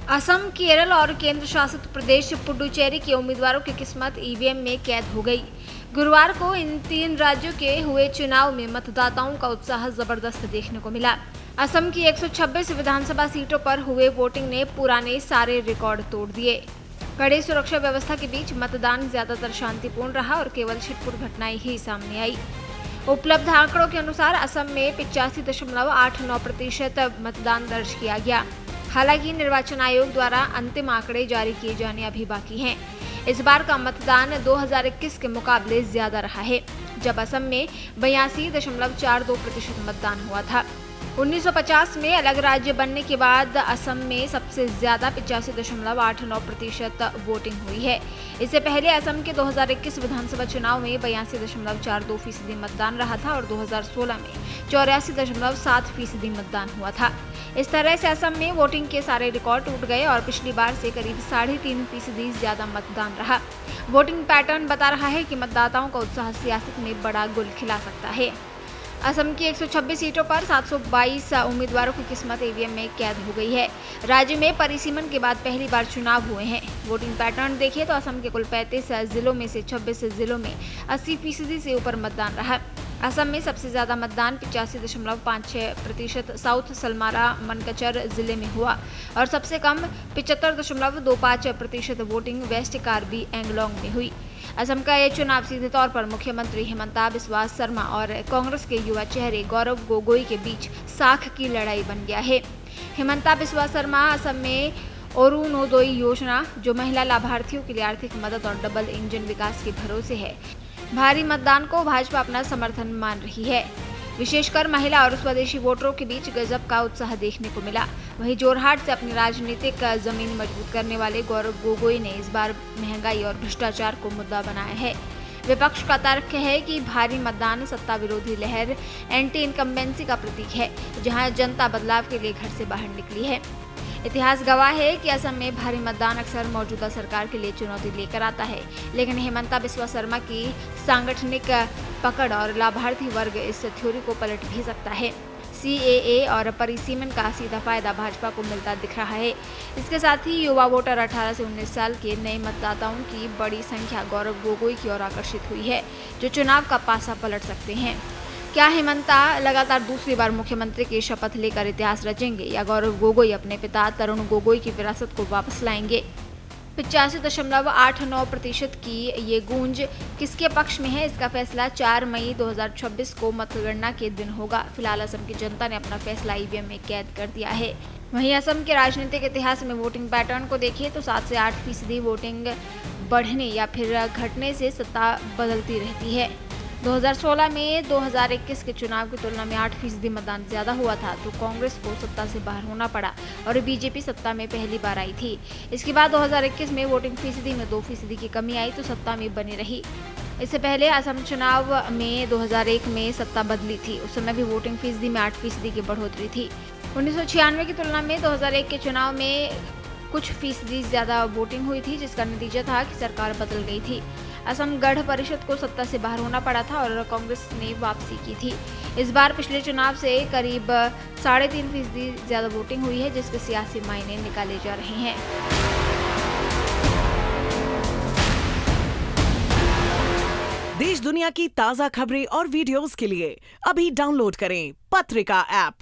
असम, केरल और केंद्र शासित प्रदेश पुडुचेरी के उम्मीदवारों की किस्मत ईवीएम में कैद हो गई। गुरुवार को इन 3 राज्यों के हुए चुनाव में मतदाताओं का उत्साह जबरदस्त देखने को मिला। असम की 126 विधानसभा सीटों पर हुए वोटिंग ने पुराने सारे रिकॉर्ड तोड़ दिए। कड़ी सुरक्षा व्यवस्था के बीच मतदान ज्यादातर शांतिपूर्ण रहा और केवल छिटपुट घटनाएं ही सामने आई। उपलब्ध आंकड़ों के अनुसार असम में 85.89% मतदान दर्ज किया गया। हालांकि निर्वाचन आयोग द्वारा अंतिम आंकड़े जारी किए जाने अभी बाकी हैं। इस बार का मतदान 2021 के मुकाबले ज्यादा रहा है, जब असम में 82.42% मतदान हुआ था। 1950 में अलग राज्य बनने के बाद असम में सबसे ज्यादा 85.89% वोटिंग हुई है। इससे पहले असम के 2021 विधानसभा चुनाव में 82.42% मतदान रहा था और 2016 में 84.7% मतदान हुआ था। इस तरह से असम में वोटिंग के सारे रिकॉर्ड टूट गए और पिछली बार से करीब 3.5% ज्यादा मतदान रहा। वोटिंग पैटर्न बता रहा है कि मतदाताओं का उत्साह सियासत में बड़ा गुल खिला सकता है। असम की 126 सीटों पर 722 उम्मीदवारों की किस्मत ईवीएम में कैद हो गई है। राज्य में परिसीमन के बाद पहली बार चुनाव हुए हैं। वोटिंग पैटर्न देखें तो असम के कुल 35 जिलों में से 26 जिलों में 80% से ऊपर मतदान रहा। असम में सबसे ज्यादा मतदान 85.56% साउथ सलमारा मनकचर जिले में हुआ और सबसे कम 75.25% वोटिंग वेस्ट कार्बी एंगलोंग में हुई। असम का यह चुनाव सीधे तौर पर मुख्यमंत्री हिमंता बिस्वा शर्मा और कांग्रेस के युवा चेहरे गौरव गोगोई के बीच साख की लड़ाई बन गया है। हिमंता बिस्वा शर्मा असम में अरुणोदय योजना, जो महिला लाभार्थियों के लिए आर्थिक मदद और डबल इंजन विकास के भरोसे है, भारी मतदान को भाजपा अपना समर्थन मान रही है। विशेषकर महिला और स्वदेशी वोटरों के बीच गजब का उत्साह देखने को मिला। वहीं जोरहाट से अपनी राजनीतिक जमीन मजबूत करने वाले गौरव गोगोई ने इस बार महंगाई और भ्रष्टाचार को मुद्दा बनाया है। विपक्ष का तर्क है कि भारी मतदान सत्ता विरोधी लहर एंटी इनकम्बेंसी का प्रतीक है, जहां जनता बदलाव के लिए घर से बाहर निकली है। इतिहास गवाह है कि असम में भारी मतदान अक्सर मौजूदा सरकार के लिए चुनौती लेकर आता है, लेकिन हिमंता बिस्वा शर्मा की सांगठनिक पकड़ और लाभार्थी वर्ग इस थ्योरी को पलट भी सकता है। सीएए और परिसीमन का सीधा फायदा भाजपा को मिलता दिख रहा है। इसके साथ ही युवा वोटर 18 से 19 साल के नए मतदाताओं की बड़ी संख्या गौरव गोगोई की ओर आकर्षित हुई है, जो चुनाव का पासा पलट सकते हैं। क्या हिमंता लगातार दूसरी बार मुख्यमंत्री की शपथ लेकर इतिहास रचेंगे या गौरव गोगोई अपने पिता तरुण गोगोई की विरासत को वापस लाएंगे? 85.89% की ये गूंज किसके पक्ष में है, इसका फैसला 4 मई 2026 को मतगणना के दिन होगा। फिलहाल असम की जनता ने अपना फैसला ईवीएम में कैद कर दिया है। वहीं असम के राजनीतिक इतिहास में वोटिंग पैटर्न को देखिए तो 7 से 8% वोटिंग बढ़ने या फिर घटने से सत्ता बदलती रहती है। 2016 में 2021 के चुनाव की तुलना में 8% मतदान ज्यादा हुआ था, तो कांग्रेस को सत्ता से बाहर होना पड़ा और बीजेपी सत्ता में पहली बार आई थी। इसके बाद 2021 में वोटिंग फीसदी में 2% की कमी आई तो सत्ता में बनी रही। इससे पहले असम चुनाव में 2001 में सत्ता बदली थी, उस समय भी वोटिंग फीसदी में 8% की बढ़ोतरी थी। 1996 की तुलना में 2001 के चुनाव में कुछ फीसदी ज्यादा वोटिंग हुई थी, जिसका नतीजा था कि सरकार बदल गई थी। असम गढ़ परिषद को सत्ता से बाहर होना पड़ा था और कांग्रेस ने वापसी की थी। इस बार पिछले चुनाव से करीब 3.5% ज्यादा वोटिंग हुई है, जिसके सियासी मायने निकाले जा रहे हैं। देश दुनिया की ताजा खबरें और वीडियोस के लिए अभी डाउनलोड करें पत्रिका ऐप।